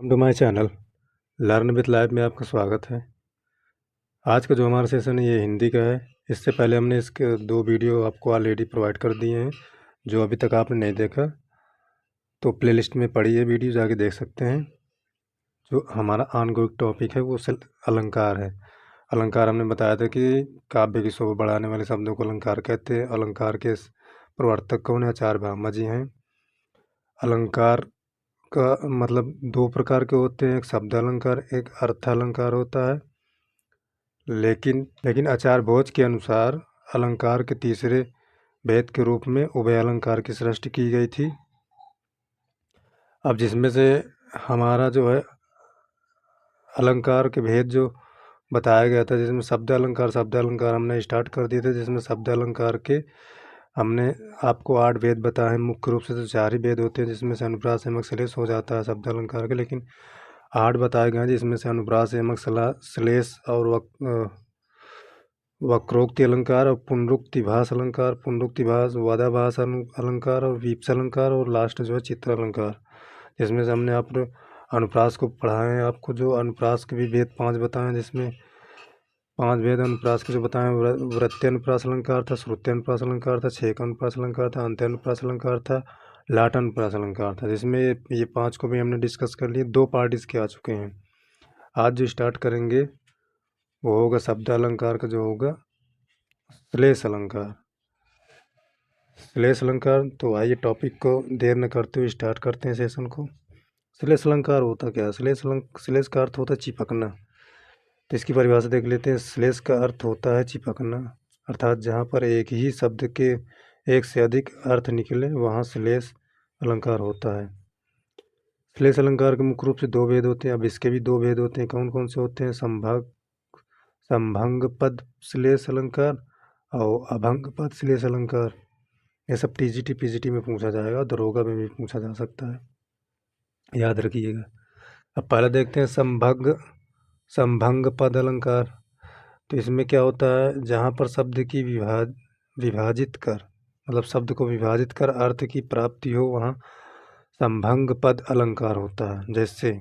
Welcome to my channel learn with live में आपका स्वागत है। आज का जो हमारा सेशन है ये हिंदी का है। इससे पहले हमने इसके 2 वीडियो आपको ऑलरेडी प्रोवाइड कर दिए हैं। जो अभी तक आपने नहीं देखा तो प्लेलिस्ट में पड़ी है वीडियो, जाके देख सकते हैं। जो हमारा ऑनगोइंग टॉपिक है वो अलंकार है। अलंकार हमने बताया था कि काव्य की शोभा बढ़ाने वाले शब्दों को अलंकार कहते हैं। अलंकार के प्रवर्तक कौन है? आचार्य भामा जी हैं। अलंकार का मतलब 2 प्रकार के होते हैं, एक शब्द अलंकार, एक अर्थ अलंकार होता है। लेकिन आचार्य भोज के अनुसार अलंकार के तीसरे भेद के रूप में उभय अलंकार की सृष्टि की गई थी। अब जिसमें से हमारा जो है अलंकार के भेद जो बताया गया था, जिसमें शब्द अलंकार हमने स्टार्ट कर दिए थे। जिसमें शब्द अलंकार के हमने आपको 8 भेद बताए हैं। मुख्य रूप से तो 4 ही भेद होते हैं, जिसमें से अनुप्रास यमक श्लेष हो जाता है शब्द अलंकार के, लेकिन 8 बताए गए हैं जिसमें से अनुप्रास यमक श्लेष और वक्रोक्ति अलंकार और पुनरुक्तिभास अलंकार, पुनरुक्तिभास वादाभास अलंकार और वीप्स अलंकार और लास्ट जो है चित्र अलंकार। जिसमें से हमने आप अनुप्रास को पढ़ाए हैं। आपको जो अनुप्रास के भी भेद 5 बताए हैं, जिसमें 5 भेद अनुप्रास के जो बताए हैं, वृत्ति अनुप्रास अलंकार था, श्रुति अनुप्रास अलंकार था, छेक अनुप्रास अलंकार था, अंत्य अनुप्रास अलंकार था, लाट अनुप्रास अलंकार था। जिसमें ये 5 को भी हमने डिस्कस कर लिए। 2 पार्ट इसके आ चुके हैं। आज जो स्टार्ट करेंगे वो होगा शब्द अलंकार का, जो होगा श्लेष अलंकार। श्लेष अलंकार। तो आइए टॉपिक को देर न करते हुए स्टार्ट करते हैं सेशन को। श्लेष अलंकार होता क्या है? श्लेष का अर्थ होता है चिपकना। तो इसकी परिभाषा देख लेते हैं। श्लेष का अर्थ होता है चिपकना, अर्थात जहाँ पर एक ही शब्द के एक से अधिक अर्थ निकले वहाँ श्लेष अलंकार होता है। श्लेष अलंकार के मुख्य रूप से 2 भेद होते हैं। अब इसके भी 2 भेद होते हैं। कौन कौन से होते हैं? संभंग पद श्लेष अलंकार और अभंग पद श्लेष अलंकार। ये सब टीजीटी पीजीटी में पूछा जाएगा, दरोगा में भी पूछा जा सकता है, याद रखिएगा। अब पहले देखते हैं संभंग पद अलंकार। तो इसमें क्या होता है? जहाँ पर शब्द की विभाजित कर मतलब शब्द को विभाजित कर अर्थ की प्राप्ति हो वहाँ संभंग पद अलंकार होता है। जैसे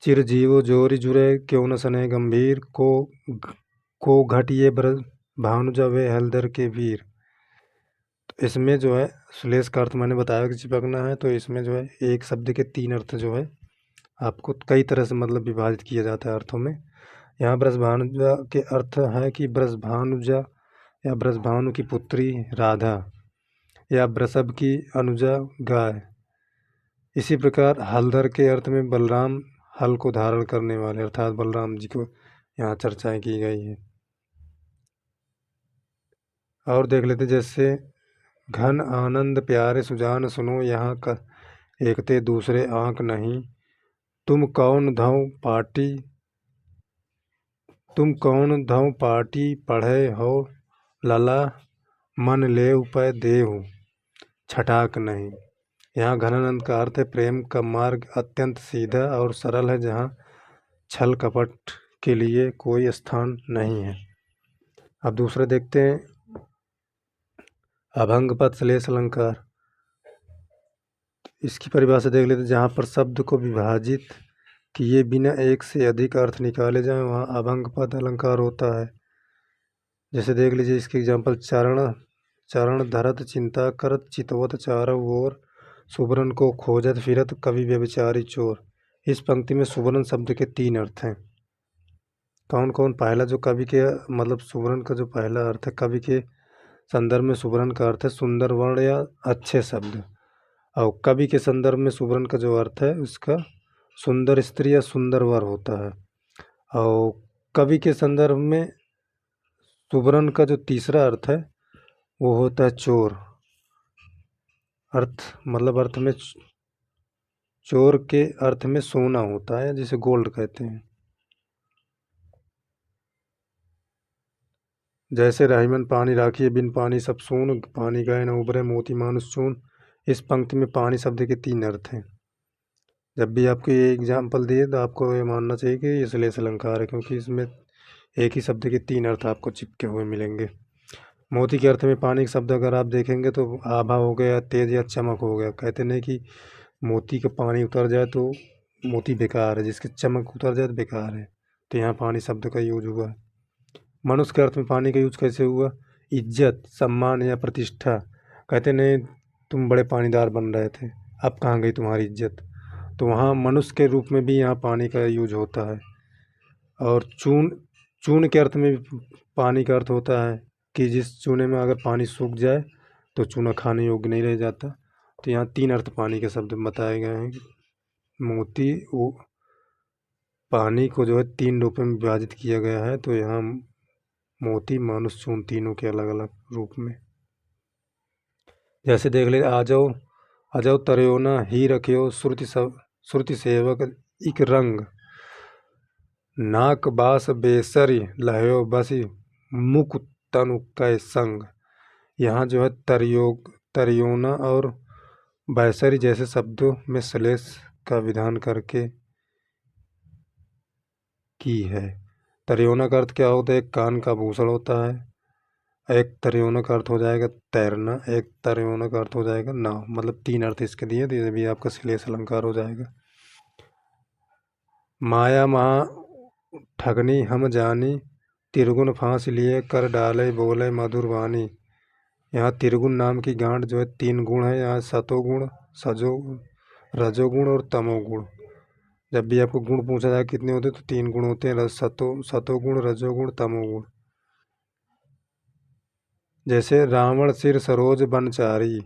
चिरजीव जोरी जुरे क्यों न सने गंभीर को घटिए ब्रज भानुजा वे हलदर के वीर। तो इसमें जो है श्लेष का अर्थ मैंने बताया कि चिपकना है। तो इसमें जो है एक शब्द के 3 अर्थ जो है आपको कई तरह से मतलब विभाजित किया जाता है अर्थों में। यहाँ ब्रजभानुजा के अर्थ है कि ब्रजभानुजा या ब्रजभानु की पुत्री राधा या वृषभ की अनुजा गाय। इसी प्रकार हलधर के अर्थ में बलराम हल को धारण करने वाले, अर्थात बलराम जी को यहाँ चर्चाएं की गई है। और देख लेते जैसे घन आनंद प्यारे सुजान सुनो यहाँ का एकते दूसरे आंक नहीं, तुम कौन धौ पाटी पढ़े हो लला मन ले उपय देहु छटाक नहीं। यहाँ घनानंद का अर्थ है प्रेम का मार्ग अत्यंत सीधा और सरल है, जहाँ छल कपट के लिए कोई स्थान नहीं है। अब दूसरा देखते हैं अभंग पद श्लेष अलंकार। इसकी परिभाषा देख लेते हैं। जहाँ पर शब्द को विभाजित किए बिना एक से अधिक अर्थ निकाले जाएं वहाँ अभंग पद अलंकार होता है। जैसे देख लीजिए इसके एग्जाम्पल, चरण धरत चिंता करत चितवत चारों ओर सुबरन को खोजत फिरत कवि व्यभिचारी चोर। इस पंक्ति में सुबरन शब्द के 3 अर्थ हैं। कौन कौन? पहला जो कवि के मतलब सुबरन का जो पहला अर्थ है, कवि के संदर्भ में सुबरन का अर्थ है सुंदर वर्ण या अच्छे शब्द। और कवि के संदर्भ में सुबरन का जो अर्थ है उसका सुंदर स्त्री या सुंदर वर होता है। और कवि के संदर्भ में सुबरन का जो तीसरा अर्थ है वो होता है चोर। अर्थ में चोर के अर्थ में सोना होता है, जिसे गोल्ड कहते हैं। जैसे रहीमन पानी राखिए बिन पानी सब सून, पानी गए न उबरे मोती मानुष चून। इस पंक्ति में पानी शब्द के 3 अर्थ हैं। जब भी आपको ये एग्जाम्पल दिए तो आपको ये मानना चाहिए कि ये श्लेष अलंकार है, क्योंकि इसमें एक ही शब्द के 3 अर्थ आपको चिपके हुए मिलेंगे। मोती के अर्थ में पानी का शब्द अगर आप देखेंगे तो आभा हो गया, तेज या चमक हो गया। कहते नहीं कि मोती का पानी उतर जाए तो मोती बेकार है, जिसकी चमक उतर जाए तो बेकार है। तो यहाँ पानी शब्द का यूज हुआ है। मनुष्य के अर्थ में पानी का यूज कैसे हुआ? इज्जत, सम्मान या प्रतिष्ठा। कहते नहीं तुम बड़े पानीदार बन रहे थे, अब कहाँ गई तुम्हारी इज्जत। तो वहाँ मनुष्य के रूप में भी यहाँ पानी का यूज होता है। और चून, चून के अर्थ में भी पानी का अर्थ होता है कि जिस चूने में अगर पानी सूख जाए तो चूना खाने योग्य नहीं रह जाता। तो यहाँ 3 अर्थ पानी के शब्द बताए गए हैं। मोती वो पानी को जो है 3 रूपों में विभाजित किया गया है। तो यहाँ मोती, मानुष, चून तीनों के अलग अलग रूप में। जैसे देख ले, आ जाओ आ जाओ तरियोना ही रखियो श्रुति सेवक इक रंग, नाक बास बेसरी लहयो बसी मुक तनु कै संग। यहाँ जो है तरियोना और बैसरी जैसे शब्दों में श्लेष का विधान करके की है। तरियोना का अर्थ क्या होता है? एक कान का भूषण होता है। एक तरियोना का अर्थ हो जाएगा तैरना, एक तरियोना का अर्थ हो जाएगा नाव। मतलब 3 अर्थ इसके दिए, तो ये भी आपका श्लेष अलंकार हो जाएगा। माया महा ठगनी हम जानी, त्रिगुण फांस लिए कर डाले बोले मधुर वाणी। यहाँ त्रिगुण नाम की गांठ जो है 3 गुण है। यहाँ सतोगुण, रजोगुण और तमोगुण। जब भी आपको गुण पूछा जाए कितने होते हैं तो 3 गुण होते हैं, सतोगुण, रजोगुण, तमोगुण। जैसे रावण सिर सरोज बनचारी,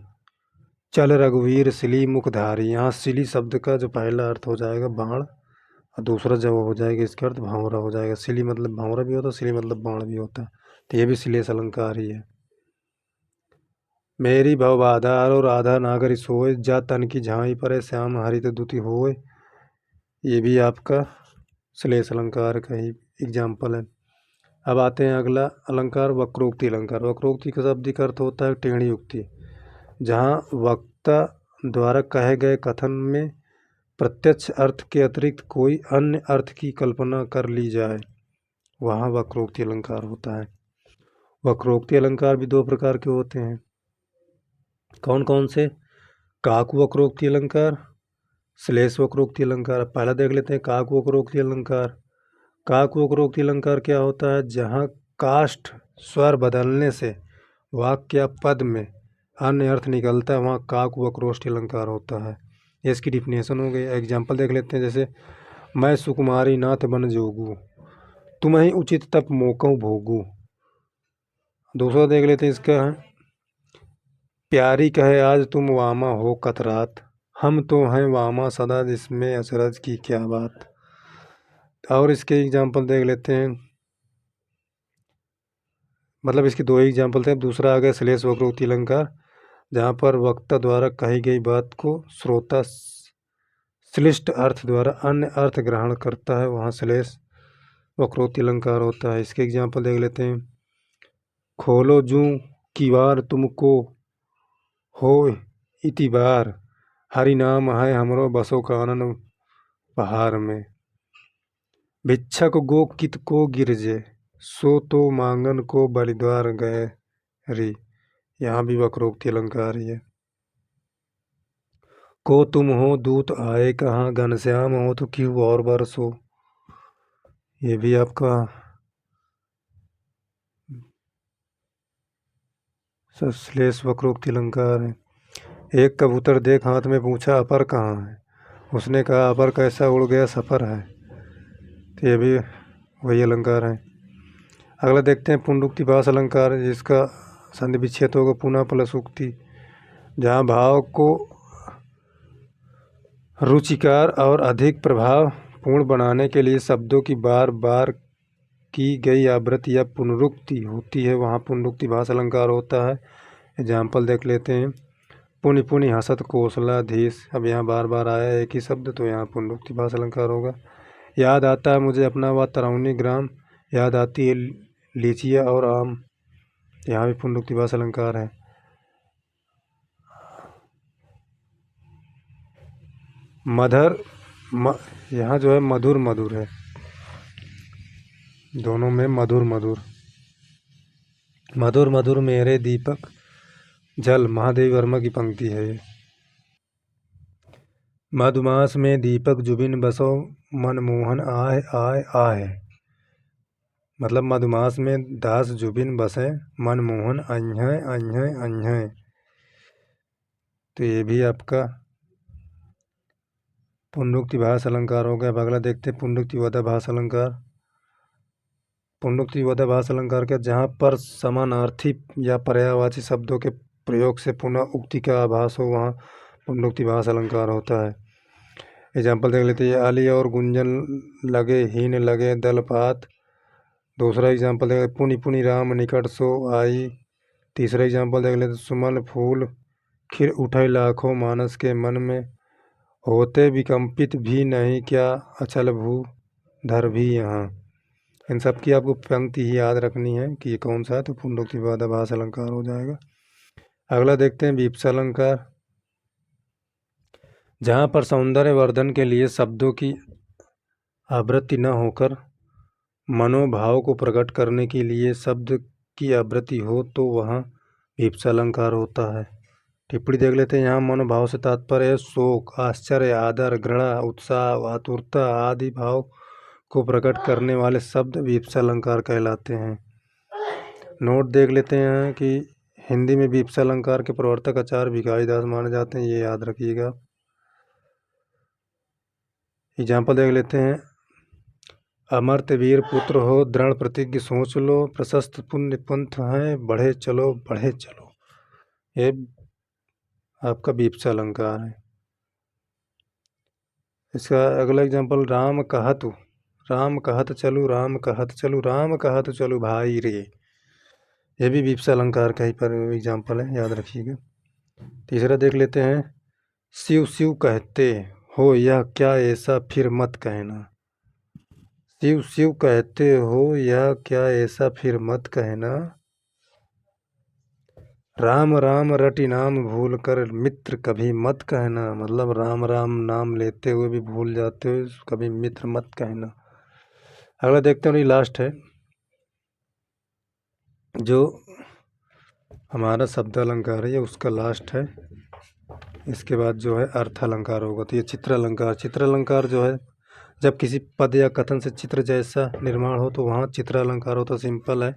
चल रघुवीर सिली मुखधारी। यहाँ सिली शब्द का जो पहला अर्थ हो जाएगा बाण, और दूसरा जब हो जाएगा इसका अर्थ भांवरा हो जाएगा। सिली मतलब भांवरा भी होता है, सिली मतलब बाण भी होता है। तो ये भी श्लेष अलंकार ही है। मेरी भव आधार और आधा नागरी सोए, जा तन की झाई पर श्याम हरित दुति होए। ये भी आपका श्लेष अलंकार का ही एग्जाम्पल है। अब आते हैं अगला अलंकार, वक्रोक्ति अलंकार। वक्रोक्ति का शाब्दिक अर्थ होता है टेढ़ी युक्ति, जहाँ वक्ता द्वारा कहे गए कथन में प्रत्यक्ष अर्थ के अतिरिक्त कोई अन्य अर्थ की कल्पना कर ली जाए, वहाँ वक्रोक्ति अलंकार होता है। वक्रोक्ति अलंकार भी 2 प्रकार के होते हैं। कौन कौन से? काक वक्रोक्ति अलंकार, श्लेष वक्रोक्ति अलंकार। पहला देख लेते हैं काक वक्रोक्ति अलंकार। काक वक्रोक्ति अलंकार क्या होता है? जहाँ काष्ठ स्वर बदलने से वाक्य या पद में अन्य अर्थ निकलता है, वहाँ काक वक्रोक्ति अलंकार होता है। इसकी डिफिनेशन हो गई। एग्जाम्पल देख लेते हैं। जैसे मैं सुकुमारी नाथ बन जोगू, तुम्हें उचित तप मोकऊ भोगू। दूसरा देख लेते हैं इसका है, प्यारी कहे आज तुम वामा हो कतरात, हम तो हैं वामा सदा जिसमें अचरज की क्या बात। और इसके एग्जाम्पल देख लेते हैं। मतलब इसके 2 एग्जाम्पल थे। दूसरा आ गया श्लेष वक्रोक्ति अलंकार, जहाँ पर वक्ता द्वारा कही गई बात को श्रोता श्लिष्ट अर्थ द्वारा अन्य अर्थ ग्रहण करता है, वहाँ श्लेष वक्रोक्ति अलंकार होता है। इसके एग्जाम्पल देख लेते हैं। खोलो जूं की बार तुमको हो इति बार, हरि नाम है हमरो बसो कानन पहाड़ में। भिक्षक गो कित को गिरजे, सो तो मांगन को बलिद्वार गए री। यहाँ भी वक्रोक्ति अलंकार ही है। को तुम हो दूत आए कहाँ, घनश्याम हो तो क्यों और बरसो। ये भी आपका श्लेष वक्रोक्ति अलंकार है। एक कबूतर देख हाथ में पूछा अपर कहाँ है, उसने कहा अपर कैसा उड़ गया सफर है। तो ये भी वही अलंकार है। अगला देखते हैं पुनरुक्ति भास अलंकार, जिसका संधि विच्छेद होगा पुनः प्लस उक्ति, जहाँ भाव को रुचिकार और अधिक प्रभाव पूर्ण बनाने के लिए शब्दों की बार बार की गई आवृत्ति या पुनरुक्ति होती है, वहाँ पुनरुक्ति भास अलंकार होता है। एग्जाम्पल देख लेते हैं। पुनि पुनि हसत कौशलाधीश, अब यहाँ बार बार आया एक ही शब्द, तो यहाँ पुनरुक्ति भास अलंकार होगा। याद आता है मुझे अपना वह तरौनी ग्राम, याद आती है लीचिया और आम, यहाँ भी पुनरुक्ति भास अलंकार है। मधुर यहाँ जो है मधुर मधुर है, दोनों में मधुर मधुर। मधुर मधुर मेरे दीपक जल, महादेवी वर्मा की पंक्ति है ये। मधुमास में दीपक जुबिन बसो मनमोहन आए आए आए। मतलब मधुमास में दास जुबिन बसे मनमोहन अन्य अन्य अन्य। तो ये भी आपका पुनरुक्तिभास अलंकार हो गया। अब अगला देखते हैं पुनरुक्तिवधाभास अलंकार। पुनरुक्तिवधाभास अलंकार का जहाँ पर समानार्थी या पर्यायवाची शब्दों के प्रयोग से पुनः उक्ति का आभास हो वहाँ पुनरुक्तिभास अलंकार होता है। एग्जाम्पल देख लेते हैं, आली और गुंजन लगे हीन लगे दलपात। दूसरा एग्जाम्पल देख लेते, पुनि पुनि राम निकट सो आई। तीसरा एग्जाम्पल देख लेते, सुमन फूल खिर उठे लाखों मानस के मन में, होते विकम्पित भी नहीं क्या अचल भू धर भी यहाँ। इन सब की आपको पंक्ति ही याद रखनी है कि ये कौन सा है, तो पुनरुक्तिवधाभास अलंकार हो जाएगा। अगला देखते हैं वीप्सा अलंकार। जहाँ पर सौंदर्य वर्धन के लिए शब्दों की आवृत्ति न होकर मनोभाव को प्रकट करने के लिए शब्द की आवृत्ति हो तो वहाँ वीप्सा अलंकार होता है। टिप्पणी देख लेते हैं। यहाँ मनोभाव से तात्पर्य शोक, आश्चर्य, आदर, घृणा, उत्साह, आतुरता आदि भाव को प्रकट करने वाले शब्द वीप्सा अलंकार कहलाते हैं। नोट देख लेते हैं कि हिंदी में वीप्सा अलंकार के प्रवर्तक आचार्य भिखारी दास माने जाते हैं, ये याद रखिएगा। एग्जाम्पल देख लेते हैं, अमर्त वीर पुत्र हो दृढ़ प्रतिज्ञ सोच लो, प्रशस्त पुण्य पंथ है बढ़े चलो बढ़े चलो। ये आपका वीप्सा अलंकार है। इसका अगला एग्जाम्पल, राम कहत चलू राम कहत चलू राम कहत चलू भाई रे। ये भी वीप्सा अलंकार का ही पर एग्जाम्पल है, याद रखिएगा। तीसरा देख लेते हैं, शिव शिव कहते हो यह क्या ऐसा फिर मत कहना। शिव शिव कहते हो यह क्या ऐसा फिर मत कहना, राम राम रटि नाम भूल कर मित्र कभी मत कहना। मतलब राम राम नाम लेते हुए भी भूल जाते हो, कभी मित्र मत कहना। अगला देखते हैं, लास्ट है जो हमारा शब्द अलंकार है, ये उसका लास्ट है। इसके बाद जो है अर्थ अलंकार होगा। तो ये चित्र अलंकार। चित्र अलंकार जो है जब किसी पद या कथन से चित्र जैसा निर्माण हो तो वहाँ चित्र अलंकार होता। सिंपल है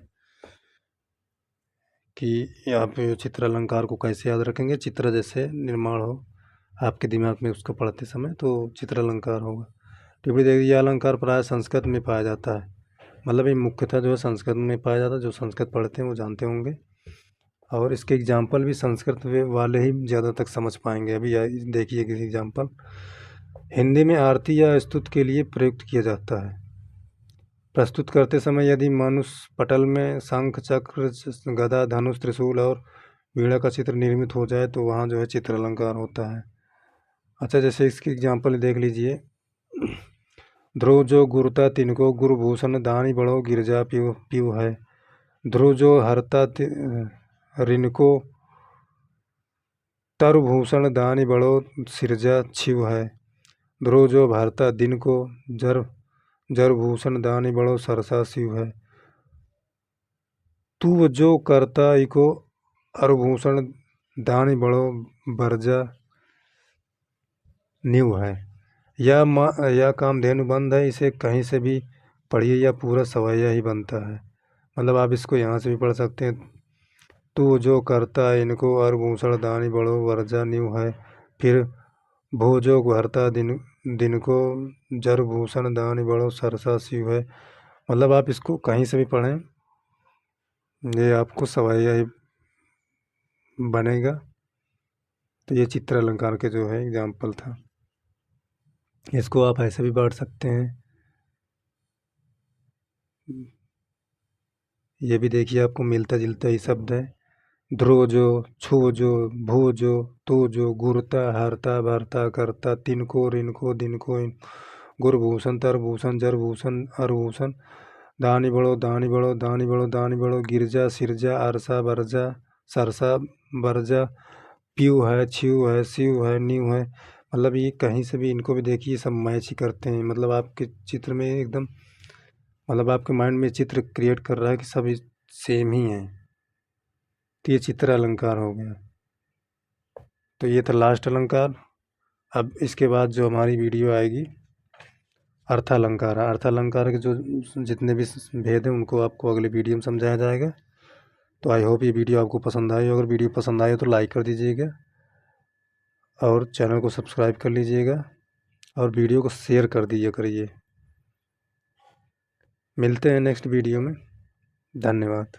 कि आप चित्र अलंकार को कैसे याद रखेंगे, चित्र जैसे निर्माण हो आपके दिमाग में उसको पढ़ते समय तो चित्र अलंकार होगा। टिप्पणी देखिए, यह अलंकार प्राय संस्कृत में पाया जाता है। मतलब ये मुख्यतः जो है संस्कृत में पाया जाता है। जो संस्कृत पढ़ते हैं वो जानते होंगे, और इसके एग्जाम्पल भी संस्कृत वाले ही ज़्यादा तक समझ पाएंगे। अभी देखिए किसी एग्जाम्पल, हिंदी में आरती या स्तुति के लिए प्रयुक्त किया जाता है। प्रस्तुत करते समय यदि मनुष्य पटल में शंख चक्र गदा धनुष त्रिशूल और वीणा का चित्र निर्मित हो जाए तो वहाँ जो है चित्र अलंकार होता है। अच्छा, जैसे इसकी एग्जाम्पल देख लीजिए, ध्रुव जो गुरुता तिनको गुरुभूषण दानी बड़ो गिरजा पियु पियु है। ध्रुव जो हरता रिनको तरुभूषण दानी बड़ो सिरजा छिव है। ध्रुव जो भरता दिन को जर जरभूषण दानी बड़ो सरसा शिव है। तू जो करता इको अरुभूषण दानी बड़ो बरजा न्यू है। यह कामधेनु बंद है, इसे कहीं से भी पढ़िए या पूरा सवैया ही बनता है। मतलब आप इसको यहाँ से भी पढ़ सकते हैं, तू जो करता इनको अरुभूषण दानी बड़ो वर्जा न्यू है। फिर भो जो भरता दिन को जरभूषण दानी बड़ो सरसा शिव है। मतलब आप इसको कहीं से भी पढ़ें, ये आपको सवैया ही बनेगा। तो ये चित्र अलंकार के जो है एग्जाम्पल था। इसको आप ऐसे भी पढ़ सकते हैं। ये भी देखिए आपको मिलता जुलता ही शब्द है। ध्रुव जो, छू जो, भू जो, तू जो, गुरता हरता भरता करता तिनको रिनको दिनको गुरभूषण तरभूषण जरभूषण अरभूषण दानी बड़ो दानी बड़ो दानी बड़ो दानी बड़ो गिरजा सिरजा अरसा बरजा सरसा बरजा प्यू है छिव है शिव है न्यू है। मतलब ये कहीं से भी इनको भी देखिए सब मैच ही करते हैं। मतलब आपके चित्र में एकदम, मतलब आपके माइंड में चित्र क्रिएट कर रहा है कि सब सेम ही हैं। तो ये चित्र अलंकार हो गया। तो ये था लास्ट अलंकार। अब इसके बाद जो हमारी वीडियो आएगी अर्थालंकार, अर्थालंकार के जो जितने भी भेद हैं उनको आपको अगले वीडियो में समझाया जाएगा। तो आई होप ये वीडियो आपको पसंद आई। अगर वीडियो पसंद आए तो लाइक कर दीजिएगा और चैनल को सब्सक्राइब कर लीजिएगा और वीडियो को शेयर कर दिया करिए। मिलते हैं नेक्स्ट वीडियो में। धन्यवाद।